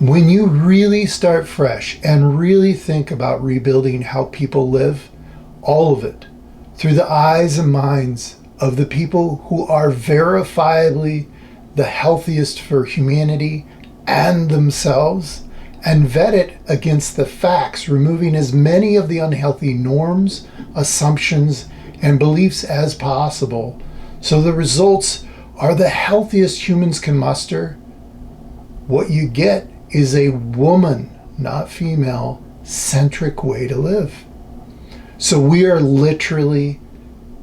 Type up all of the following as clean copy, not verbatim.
When you really start fresh and really think about rebuilding how people live, all of it, through the eyes and minds of the people who are verifiably the healthiest for humanity and themselves, and vet it against the facts, removing as many of the unhealthy norms, assumptions, and beliefs as possible, so the results are the healthiest humans can muster, what you get is a woman, not female, centric way to live. So we are literally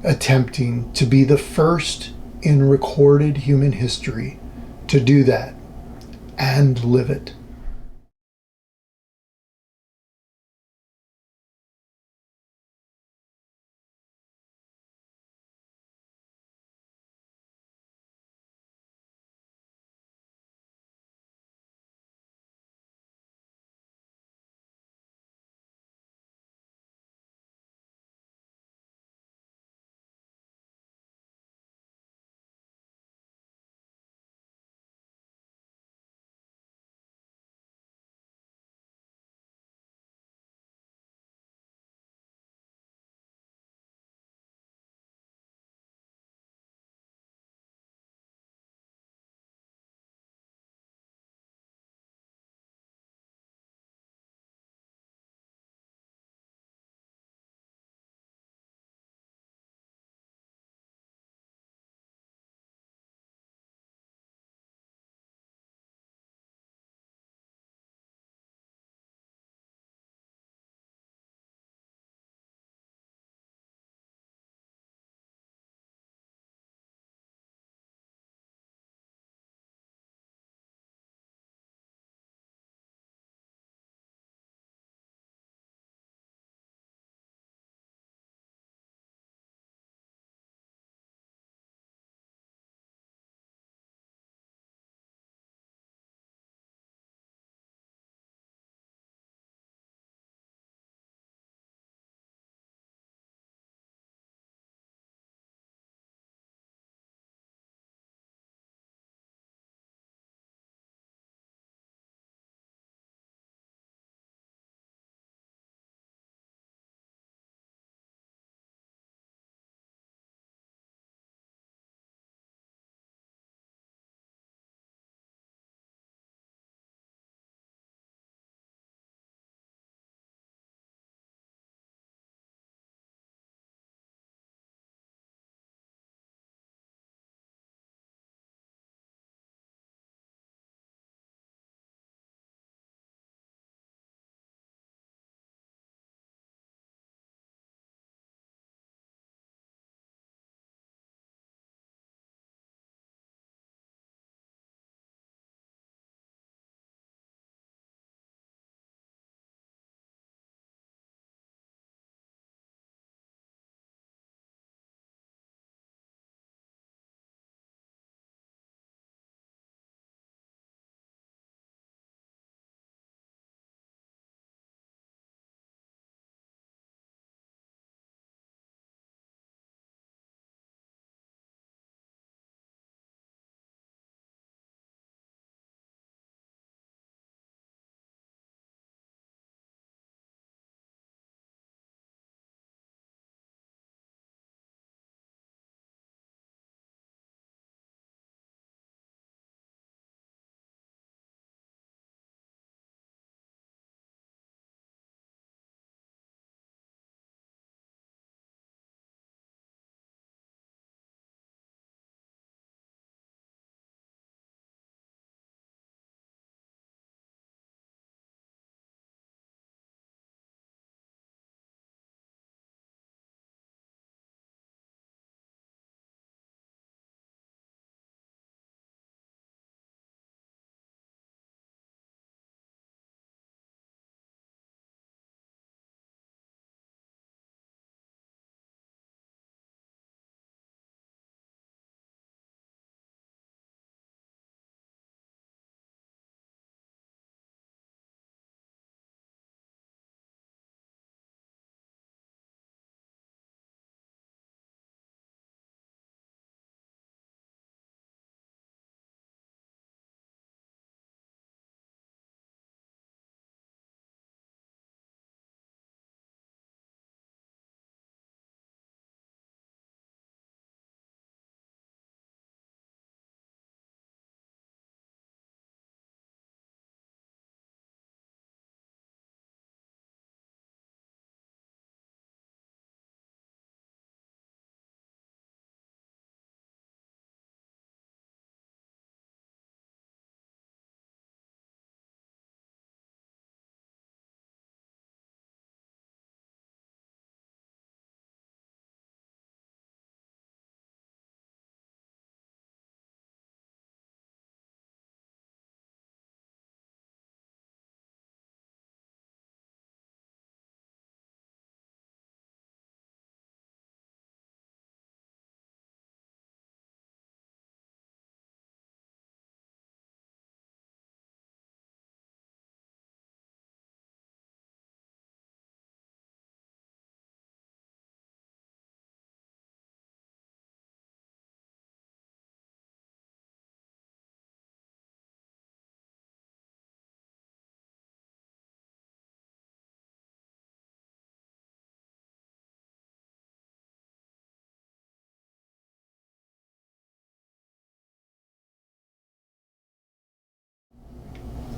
attempting to be the first in recorded human history to do that and live it.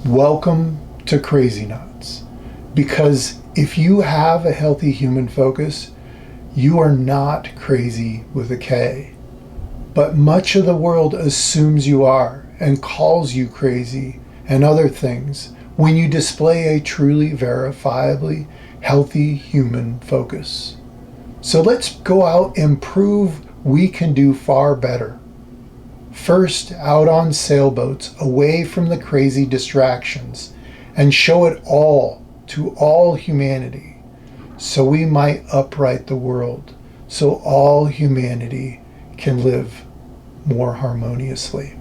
Welcome to KrazyKnots. Because if you have a healthy human focus, you are not crazy with a K. But much of the world assumes you are and calls you crazy and other things when you display a truly verifiably healthy human focus. So let's go out and prove we can do far better. First, out on sailboats, away from the crazy distractions, and show it all to all humanity, so we might upright the world, so all humanity can live more harmoniously.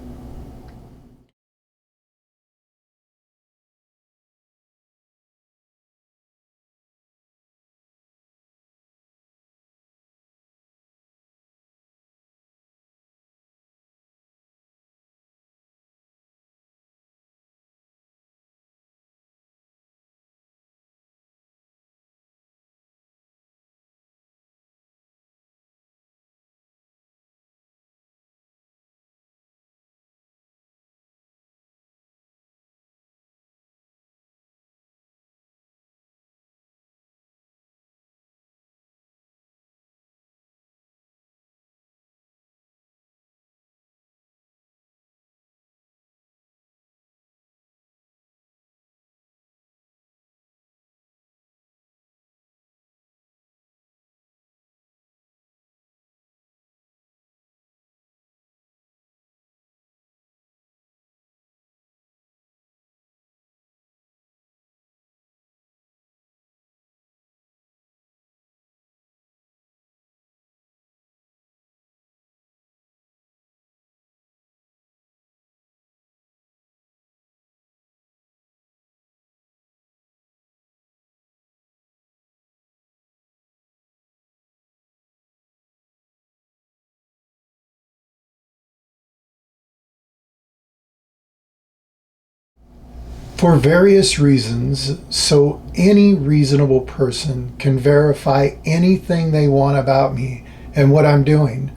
For various reasons, so any reasonable person can verify anything they want about me and what I'm doing,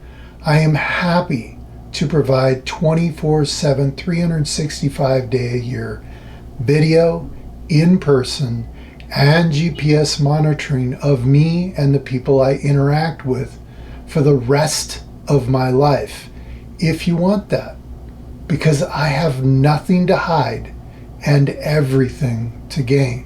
I am happy to provide 24/7, 365-day a year video, in-person, and GPS monitoring of me and the people I interact with for the rest of my life, if you want that, because I have nothing to hide and everything to gain.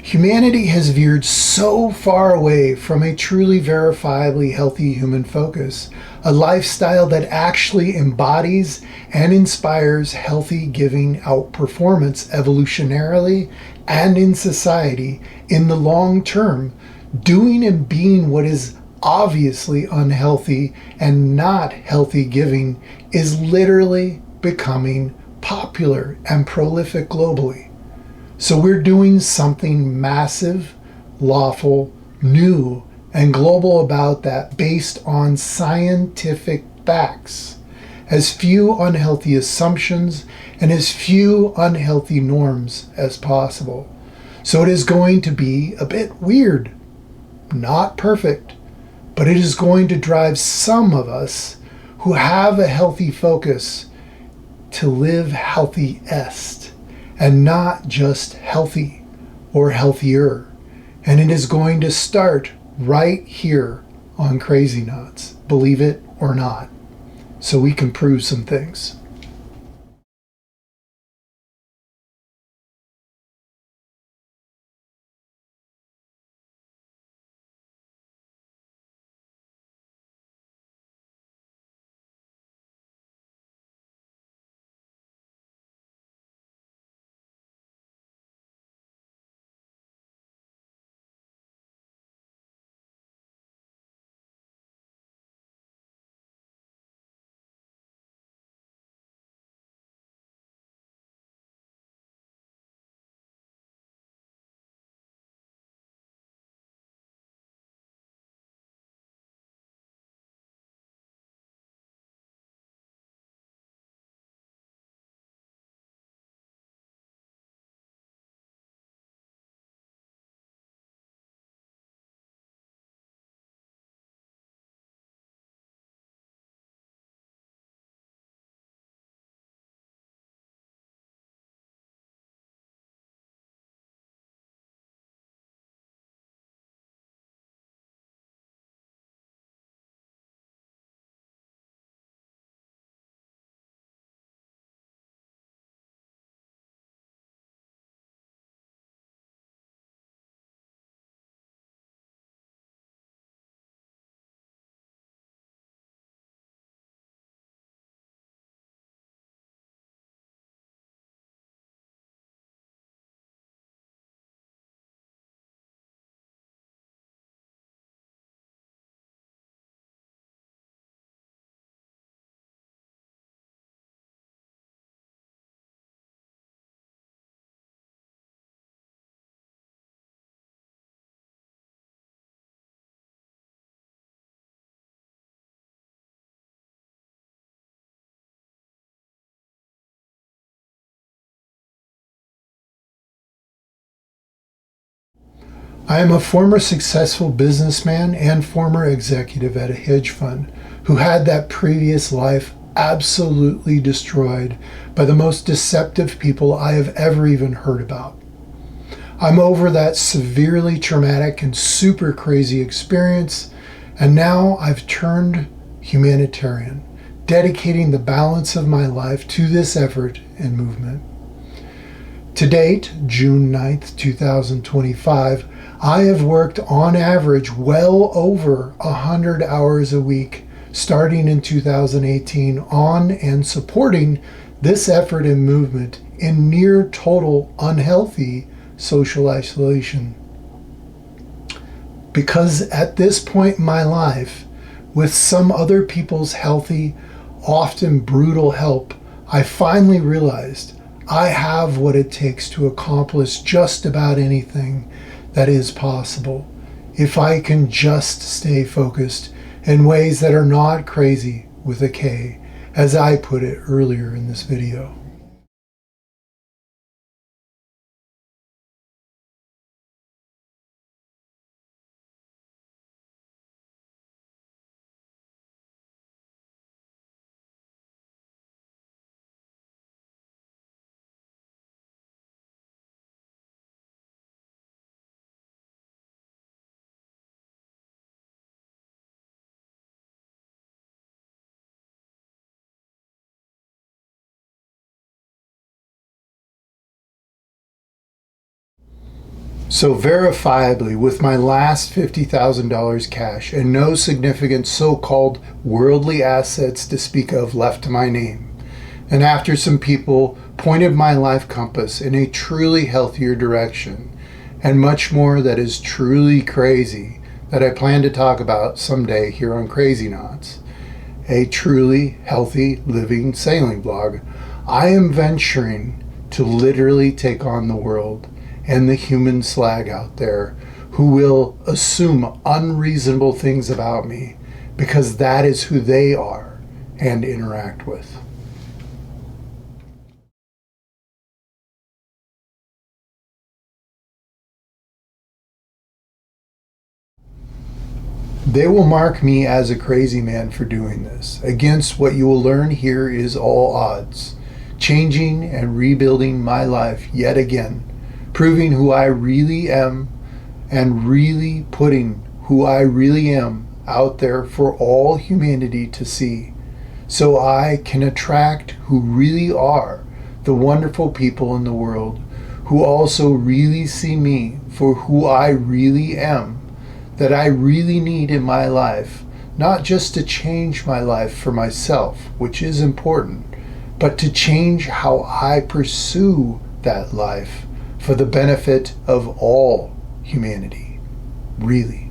Humanity has veered so far away from a truly verifiably healthy human focus, a lifestyle that actually embodies and inspires healthy giving outperformance evolutionarily and in society in the long term, doing and being what is obviously unhealthy and not healthy giving is literally becoming popular. popular and prolific globally. So we're doing something massive, lawful, new, and global about that based on scientific facts, as few unhealthy assumptions and as few unhealthy norms as possible. So it is going to be a bit weird, not perfect, but it is going to drive some of us who have a healthy focus to live healthiest and not just healthy or healthier. And it is going to start right here on KrazyKnots, believe it or not, so we can prove some things. I am a former successful businessman and former executive at a hedge fund who had that previous life absolutely destroyed by the most deceptive people I have ever even heard about. I'm over that severely traumatic and super crazy experience, and now I've turned humanitarian, dedicating the balance of my life to this effort and movement. To date, June 9th, 2025, I have worked on average well over 100 hours a week starting in 2018 on and supporting this effort and movement in near total unhealthy social isolation. Because at this point in my life, with some other people's healthy, often brutal help, I finally realized I have what it takes to accomplish just about anything that is possible if I can just stay focused in ways that are not crazy with a K, as I put it earlier in this video. So verifiably, with my last $50,000 cash and no significant so-called worldly assets to speak of left to my name, and after some people pointed my life compass in a truly healthier direction, and much more that is truly crazy that I plan to talk about someday here on KrazyKnots, a truly healthy living sailing blog, I am venturing to literally take on the world and the human slag out there who will assume unreasonable things about me because that is who they are and interact with. They will mark me as a crazy man for doing this. Against what you will learn here is all odds. Changing and rebuilding my life yet again. Proving who I really am and really putting who I really am out there for all humanity to see. So I can attract who really are the wonderful people in the world who also really see me for who I really am. That I really need in my life, not just to change my life for myself, which is important, but to change how I pursue that life for the benefit of all humanity, really.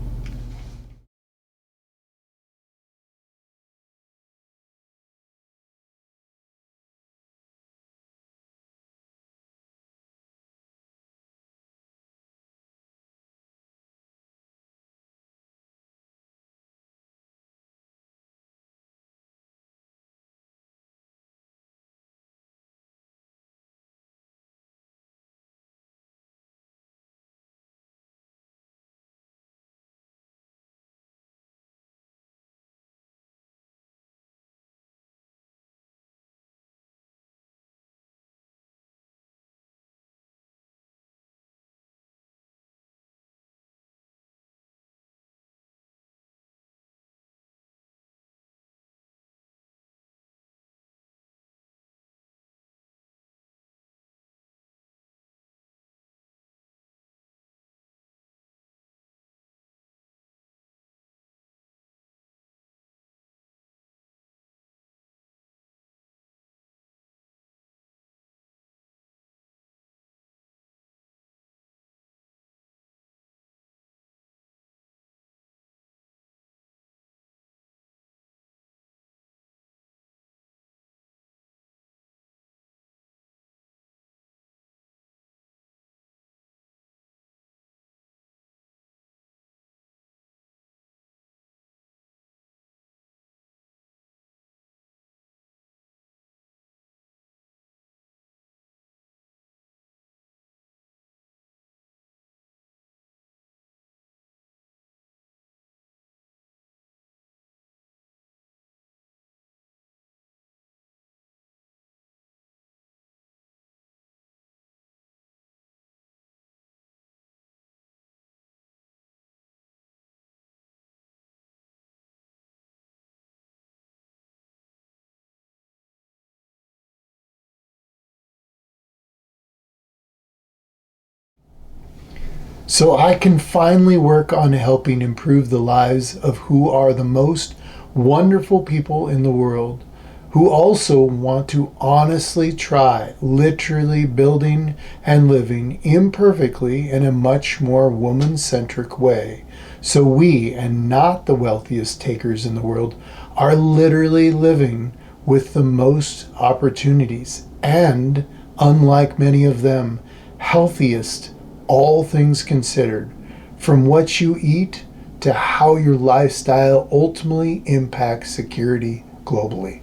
So I can finally work on helping improve the lives of who are the most wonderful people in the world, who also want to honestly try literally building and living imperfectly in a much more woman-centric way. So we, and not the wealthiest takers in the world, are literally living with the most opportunities and, unlike many of them, healthiest, all things considered, from what you eat to how your lifestyle ultimately impacts security globally.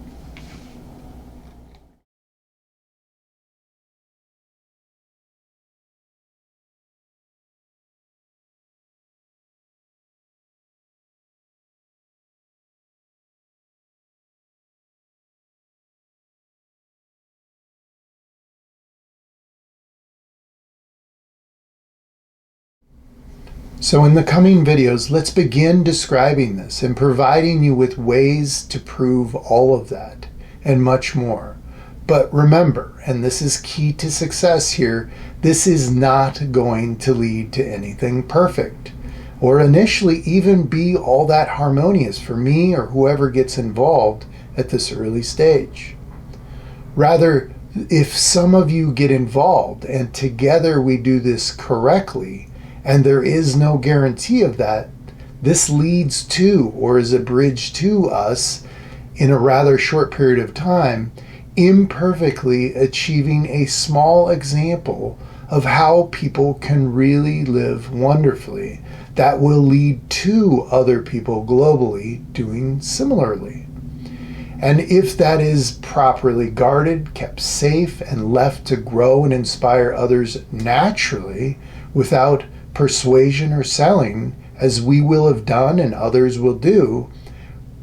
So in the coming videos, let's begin describing this and providing you with ways to prove all of that and much more. But remember, and this is key to success here, this is not going to lead to anything perfect or initially even be all that harmonious for me or whoever gets involved at this early stage. Rather, if some of you get involved and together we do this correctly, and there is no guarantee of that, this leads to, or is a bridge to us in a rather short period of time, imperfectly achieving a small example of how people can really live wonderfully that will lead to other people globally doing similarly. And if that is properly guarded, kept safe, and left to grow and inspire others naturally without persuasion or selling, as we will have done and others will do,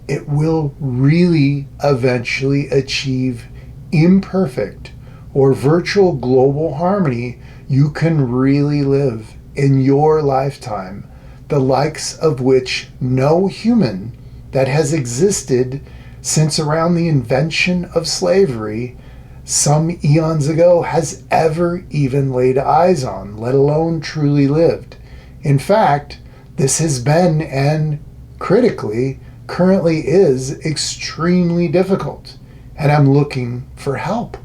it will really eventually achieve imperfect or virtual global harmony. You can really live in your lifetime, the likes of which no human that has existed since around the invention of slavery some eons ago has ever even laid eyes on, let alone truly lived. In fact, this has been, and critically, currently is, extremely difficult, and I'm looking for help.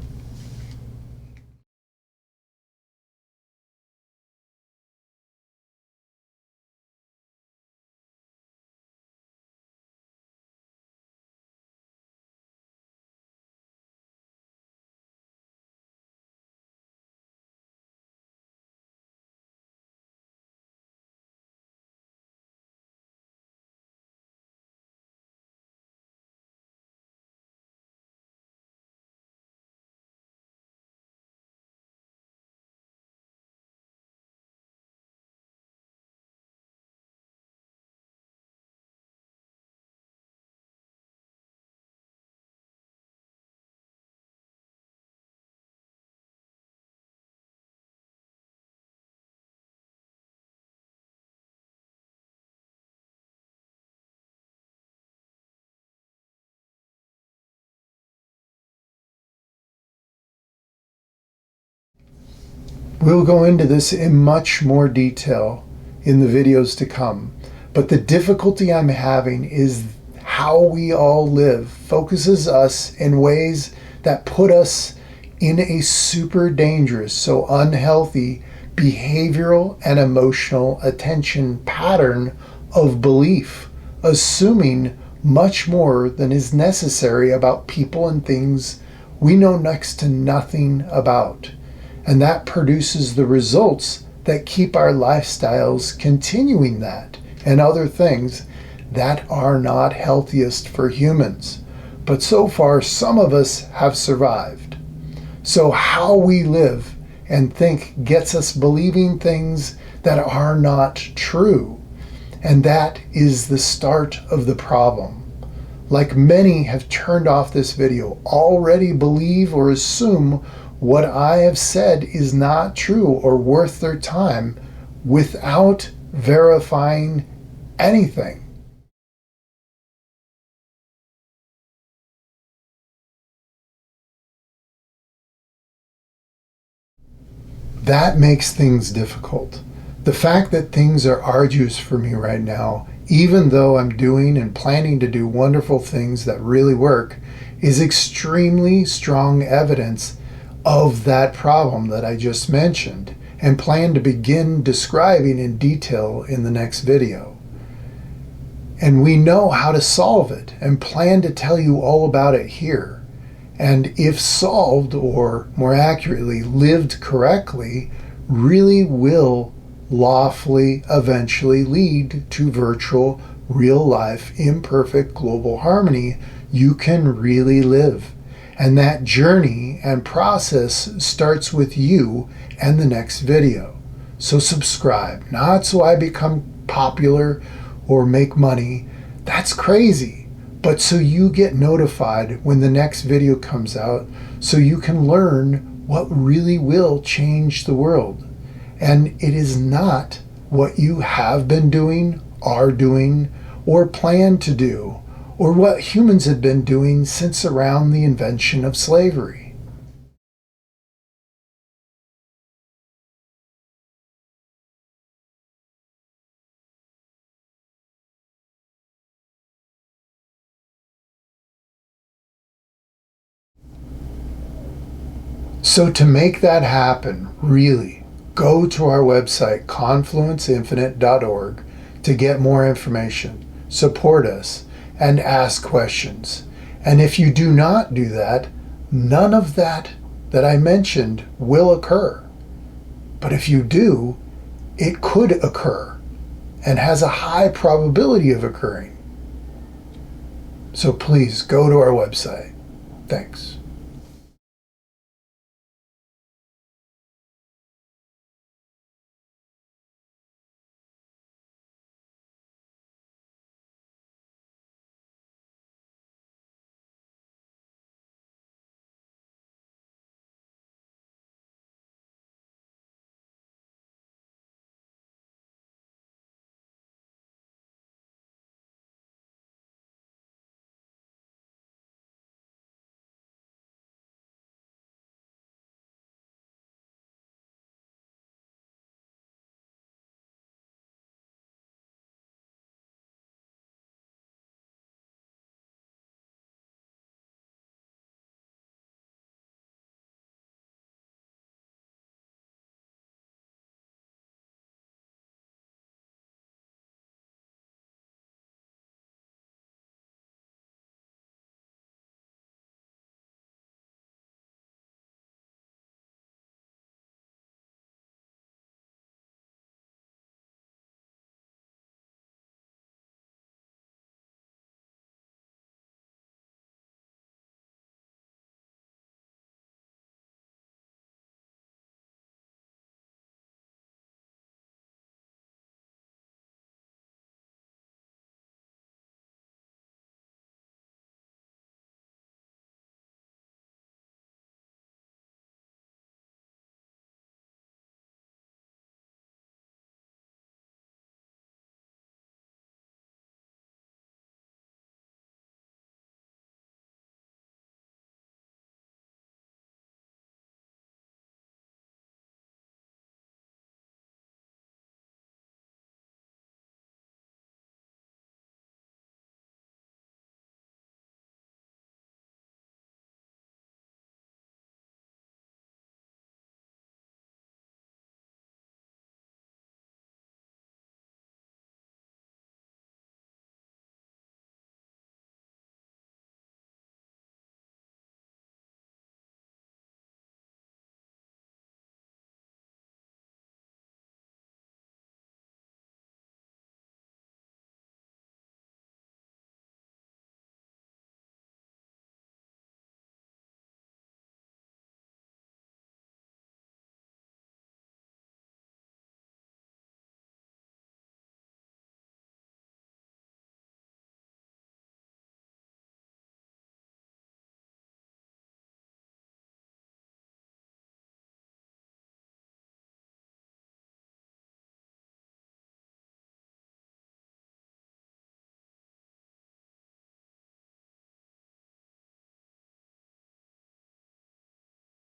We'll go into this in much more detail in the videos to come, but the difficulty I'm having is how we all live focuses us in ways that put us in a super dangerous, so unhealthy behavioral and emotional attention pattern of belief, assuming much more than is necessary about people and things we know next to nothing about. And that produces the results that keep our lifestyles continuing that and other things that are not healthiest for humans. But so far, some of us have survived. So how we live and think gets us believing things that are not true. And that is the start of the problem. Like many have turned off this video, already believe or assume what I have said is not true or worth their time without verifying anything. That makes things difficult. The fact that things are arduous for me right now, even though I'm doing and planning to do wonderful things that really work, is extremely strong evidence of that problem that I just mentioned and plan to begin describing in detail in the next video. And we know how to solve it and plan to tell you all about it here. And if solved, or more accurately, lived correctly, really will lawfully eventually lead to virtual, real-life, imperfect global harmony you can really live. And that journey and process starts with you and the next video. So subscribe, not so I become popular or make money. That's crazy. But so you get notified when the next video comes out, so you can learn what really will change the world. And it is not what you have been doing, are doing, or plan to do, or what humans have been doing since around the invention of slavery. So to make that happen, really, go to our website, confluenceinfinite.org, to get more information, support us, and ask questions. And if you do not do that, none of that I mentioned will occur. But if you do, it could occur and has a high probability of occurring. So please go to our website. Thanks.